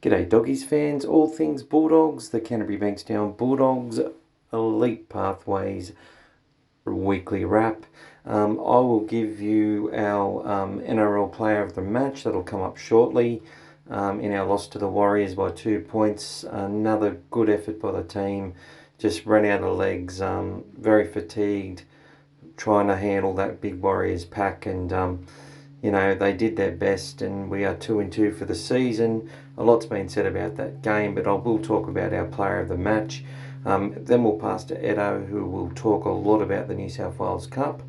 G'day Doggies fans, all things Bulldogs, the Canterbury-Bankstown Bulldogs Elite Pathways weekly wrap. I will give you our NRL player of the match, that'll come up shortly, in our loss to the Warriors by 2 points. Another good effort by the team, just ran out of legs, very fatigued, trying to handle that big Warriors pack, and they did their best, and we are 2-2 for the season. A lot's been said about that game, but I will talk about our player of the match. Then we'll pass to Eddo, who will talk a lot about the New South Wales Cup,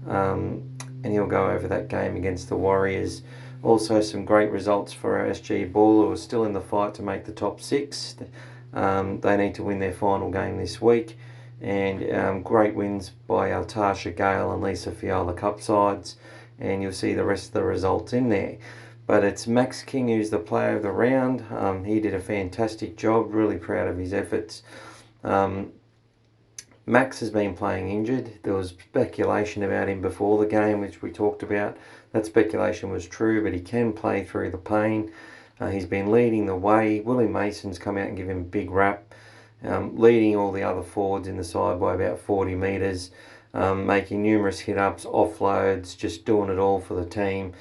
and he'll go over that game against the Warriors. Also, some great results for our SG Ball, who are still in the fight to make the top 6. They need to win their final game this week. And great wins by our Tasha Gale and Lisa Fiala Cup sides. And you'll see the rest of the results in there. But it's Max King who's the player of the round. He did a fantastic job, really proud of his efforts. Max has been playing injured. There was speculation about him before the game, which we talked about. That speculation was true, but he can play through the pain. He's been leading the way. Willie Mason's come out and given him a big rap, leading all the other forwards in the side by about 40 metres. Making numerous hit-ups, offloads, just doing it all for the team,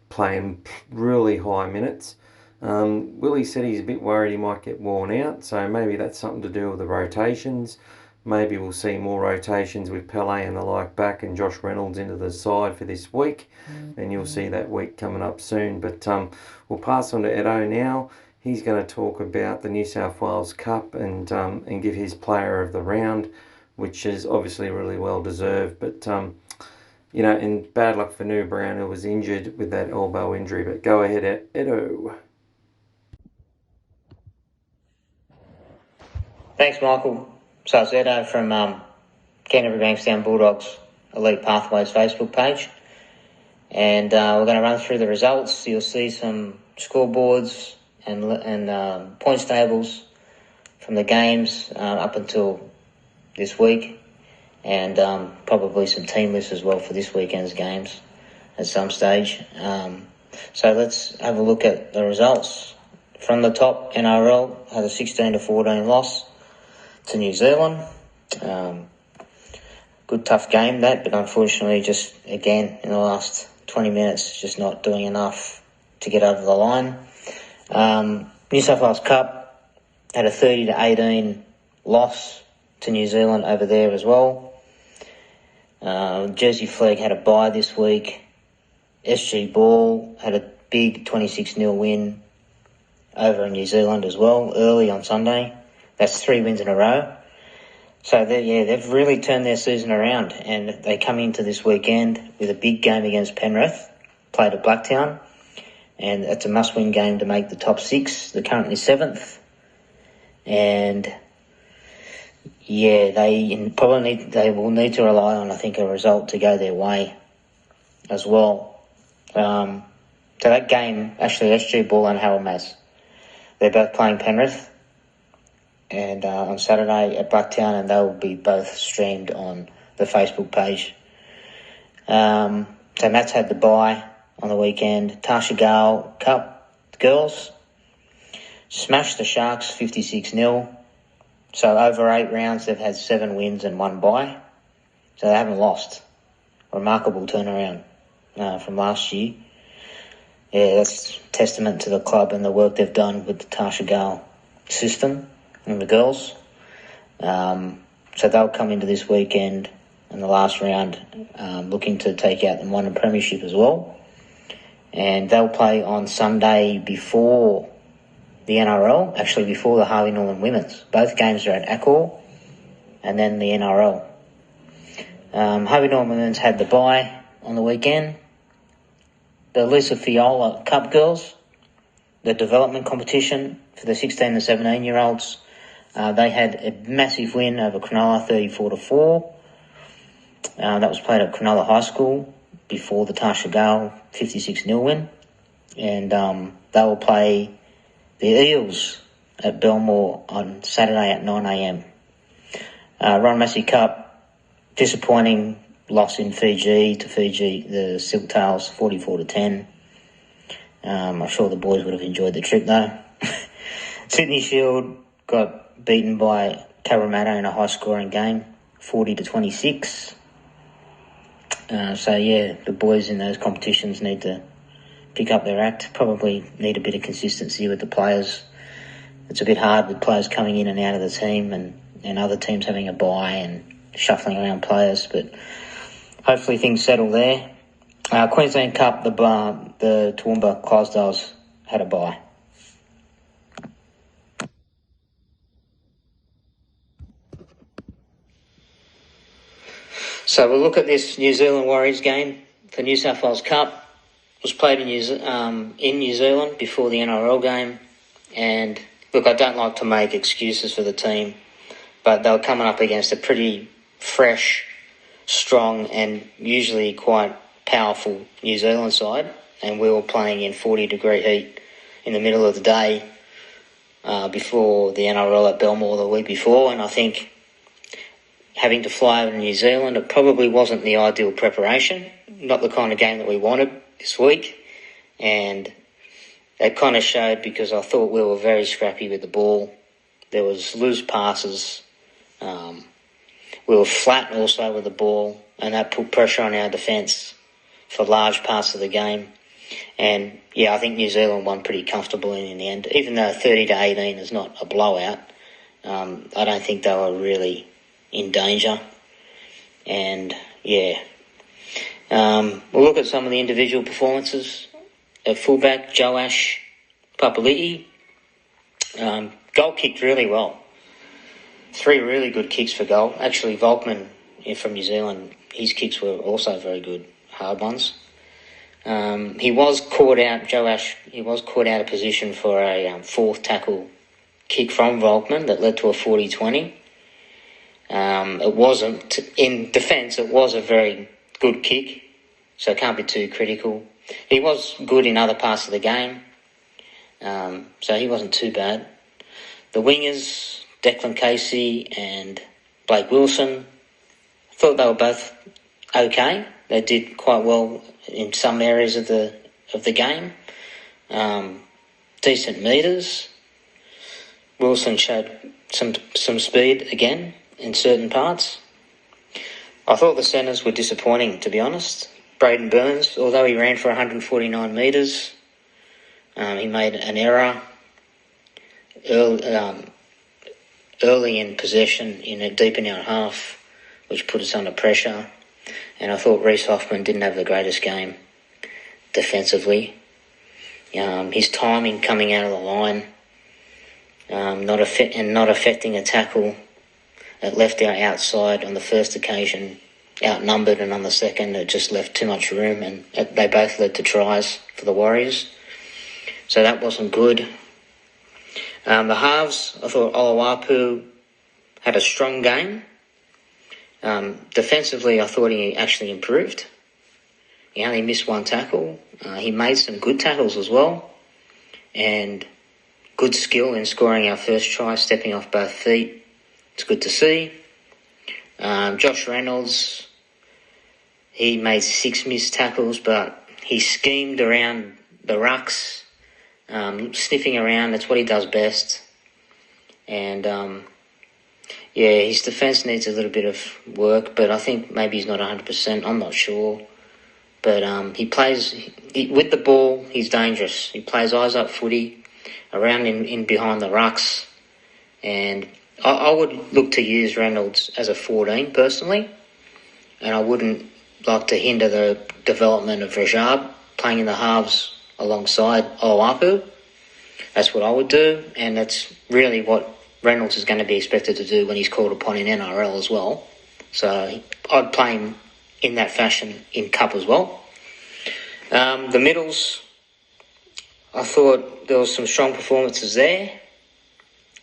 playing really high minutes. Willie said he's a bit worried he might get worn out, so maybe that's something to do with the rotations. Maybe we'll see more rotations with Pele and the like back and Josh Reynolds into the side for this week, and you'll see that week coming up soon. But we'll pass on to Eddo now. He's going to talk about the New South Wales Cup and give his player of the round, which is obviously really well deserved. But, and bad luck for New Brown, who was injured with that elbow injury. But go ahead, Eddo. Thanks, Michael. So it's Eddo from Canterbury-Bankstown Bulldogs Elite Pathways Facebook page. And we're going to run through the results. You'll see some scoreboards and points tables from the games up until this week, and probably some team lists as well for this weekend's games at some stage. So let's have a look at the results. From the top, NRL had a 16-14 loss to New Zealand. Good tough game that, but unfortunately just again in the last 20 minutes just not doing enough to get over the line. New South Wales Cup had a 30-18 loss to New Zealand over there as well. Jersey Flag had a bye this week. SG Ball had a big 26-0 win over in New Zealand as well, early on Sunday. That's 3 wins in a row. So they've really turned their season around, and they come into this weekend with a big game against Penrith, played at Blacktown, and it's a must-win game to make the top 6. They're currently 7th, and they will need to rely on, I think, a result to go their way as well. So that game, actually, SG Ball and Harold Mass, they're both playing Penrith, and on Saturday at Blacktown, and they will be both streamed on the Facebook page. So Matt's had the bye on the weekend. Tasha Gale Cup girls smashed the Sharks 56-0. So over 8 rounds, they've had 7 wins and 1 bye. So they haven't lost. Remarkable turnaround from last year. Yeah, that's testament to the club and the work they've done with the Tasha Gale system and the girls. So they'll come into this weekend in the last round looking to take out the Minor Premiership as well. And they'll play on Sunday before the NRL, actually before the Harvey Norman Women's. Both games are at Accor, and then the NRL. Harvey Norman Women's had the bye on the weekend. The Lisa Fiala Cup girls, the development competition for the 16 and 17-year-olds, they had a massive win over Cronulla, 34-4. That was played at Cronulla High School before the Tasha Gale 56-0 win. And they will play the Eels at Belmore on Saturday at 9 a.m. Ron Massey Cup, disappointing loss in Fiji to Fiji, the Silktails, 44-10. I'm sure the boys would have enjoyed the trip though. Sydney Shield got beaten by Cabramatta in a high-scoring game, 40-26. The boys in those competitions need to pick up their act. Probably need a bit of consistency with the players. It's a bit hard with players coming in and out of the team and other teams having a bye and shuffling around players, but hopefully things settle there. Queensland Cup, the Toowoomba Clydesdales had a bye. So we'll look at this New Zealand Warriors game for New South Wales Cup. It was played in New Zealand before the NRL game. And look, I don't like to make excuses for the team, but they were coming up against a pretty fresh, strong and usually quite powerful New Zealand side. And we were playing in 40-degree heat in the middle of the day before the NRL at Belmore the week before. And I think having to fly over to New Zealand, it probably wasn't the ideal preparation, not the kind of game that we wanted this week. And it kind of showed because I thought we were very scrappy with the ball. There was loose passes. We were flat also with the ball, and that put pressure on our defence for large parts of the game. And, I think New Zealand won pretty comfortably in the end. Even though 30-18 is not a blowout, I don't think they were really in danger. And we'll look at some of the individual performances. At fullback, Joash Papali'i goal kicked really well. 3 really good kicks for goal. Actually, Volkman from New Zealand, his kicks were also very good, hard ones. He was caught out of position for a fourth tackle kick from Volkman that led to a 40-20. It wasn't, in defence, it was a very good kick, so it can't be too critical. He was good in other parts of the game, so he wasn't too bad. The wingers, Declan Casey and Blake Wilson, I thought they were both okay. They did quite well in some areas of the game. Decent metres. Wilson showed some speed again in certain parts. I thought the centres were disappointing, to be honest. Braden Burns, although he ran for 149 metres, he made an error early in possession deep in our half, which put us under pressure. And I thought Reece Hoffman didn't have the greatest game defensively. His timing coming out of the line, not affecting a tackle. It left our outside on the first occasion outnumbered, and on the second it just left too much room, and they both led to tries for the Warriors. So that wasn't good. The halves, I thought Oluwapu had a strong game. Defensively, I thought he actually improved. He only missed 1 tackle. He made some good tackles as well, and good skill in scoring our first try, stepping off both feet. It's good to see. Josh Reynolds, he made 6 missed tackles, but he schemed around the rucks, sniffing around. That's what he does best. And, his defence needs a little bit of work, but I think maybe he's not 100%. I'm not sure. But he plays, with the ball, he's dangerous. He plays eyes-up footy around in behind the rucks. And I would look to use Reynolds as a 14 personally, and I wouldn't like to hinder the development of Rajab playing in the halves alongside Oluwapu. That's what I would do, and that's really what Reynolds is going to be expected to do when he's called upon in NRL as well. So I'd play him in that fashion in Cup as well. The middles, I thought there was some strong performances there.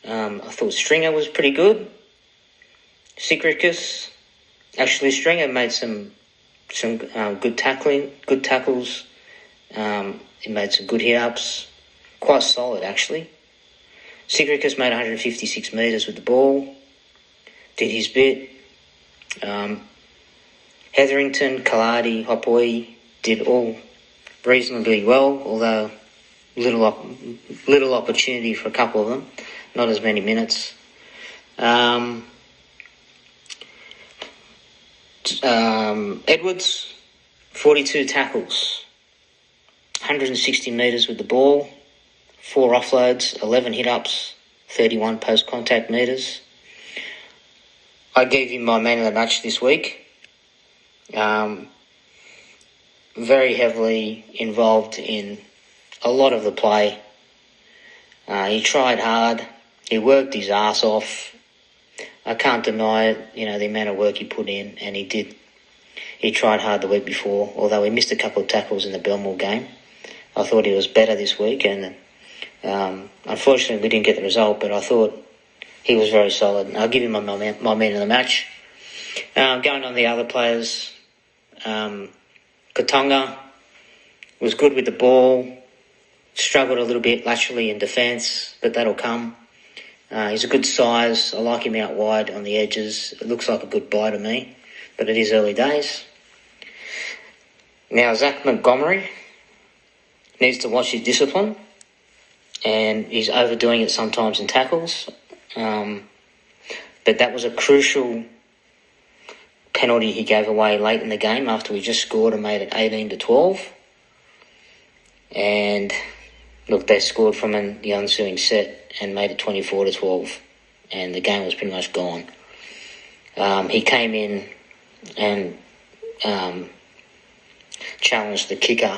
I thought Stringer was pretty good. Sikricus, actually Stringer made some good tackles. He made some good hit-ups. Quite solid, actually. Sikricus made 156 metres with the ball. Did his bit. Hetherington, Kaladi, Hopoi did all reasonably well, although little opportunity for a couple of them, not as many minutes. Edwards, 42 tackles, 160 metres with the ball, 4 offloads, 11 hit-ups, 31 post-contact metres. I gave him my man of the match this week. Very heavily involved in a lot of the play. He tried hard. He worked his ass off. I can't deny it, the amount of work he put in, and he did. He tried hard the week before, although he missed a couple of tackles in the Belmore game. I thought he was better this week, and unfortunately we didn't get the result, but I thought he was very solid. And I'll give him my man of the match. Going on the other players, Katonga was good with the ball, struggled a little bit laterally in defence, but that'll come. He's a good size. I like him out wide on the edges. It looks like a good buy to me, but it is early days. Now, Zach Montgomery needs to watch his discipline, and he's overdoing it sometimes in tackles. But that was a crucial penalty he gave away late in the game after we just scored and made it 18-12. And look, they scored from the ensuing set and made it 24-12, and the game was pretty much gone. He came in and challenged the kicker.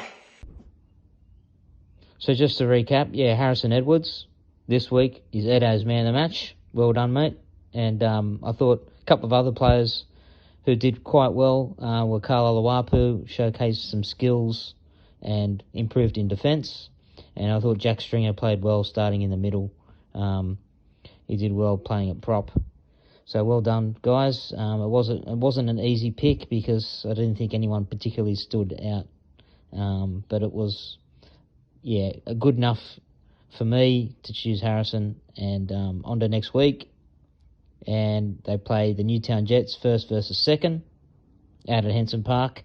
So just to recap, Harrison Edwards this week is Eddo's man of the match. Well done, mate. And I thought a couple of other players who did quite well were Carlo Lawapu, showcased some skills and improved in defence. And I thought Jack Stringer played well starting in the middle. He did well playing at prop. So well done, guys. It wasn't an easy pick because I didn't think anyone particularly stood out. But it was, good enough for me to choose Harrison. And on to next week. And they play the Newtown Jets first versus second out at Henson Park.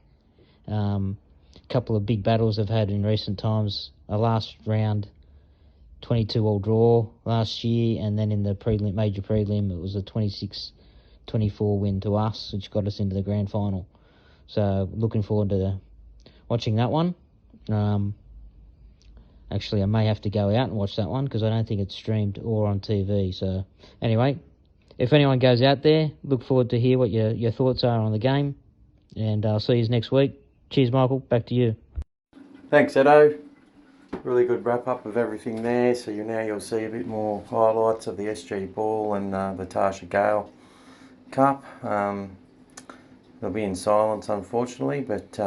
Couple of big battles they've had in recent times. A last round 22-all draw last year, and then in the major prelim it was a 26-24 win to us, which got us into the grand final. So looking forward to watching that one. Actually, I may have to go out and watch that one because I don't think it's streamed or on TV. So anyway, if anyone goes out there, look forward to hear what your thoughts are on the game, and I'll see you next week. Cheers, Michael. Back to you. Thanks, Eddo. Really good wrap-up of everything there. So you'll see a bit more highlights of the SG Ball and the Tasha Gale Cup. They'll be in silence, unfortunately, but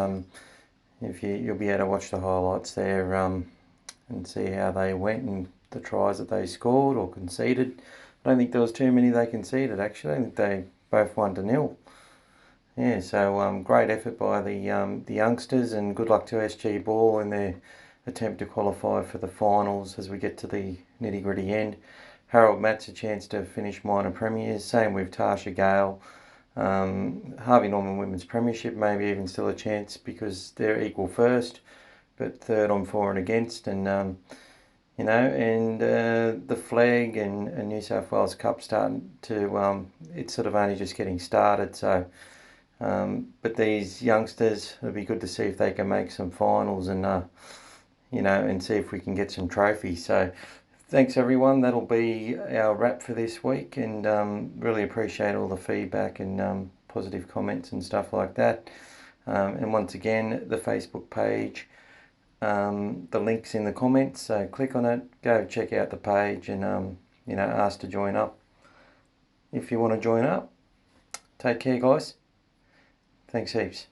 if you'll be able to watch the highlights there and see how they went and the tries that they scored or conceded. I don't think there was too many they conceded, actually. I think they both 1-0. Yeah, so great effort by the youngsters, and good luck to SG Ball in their attempt to qualify for the finals as we get to the nitty-gritty end. Harold Matt's a chance to finish minor premiers, same with Tasha Gale. Harvey Norman Women's Premiership, maybe even still a chance because they're equal first, but third on for and against, and the flag and New South Wales Cup starting to, it's sort of only just getting started, so but these youngsters, it'll be good to see if they can make some finals and and see if we can get some trophies. So thanks everyone, that'll be our wrap for this week, and really appreciate all the feedback and positive comments and stuff like that. And once again, the Facebook page, the link's in the comments, so click on it, go check out the page, and ask to join up if you want to join up. Take care, guys. Thanks heaps.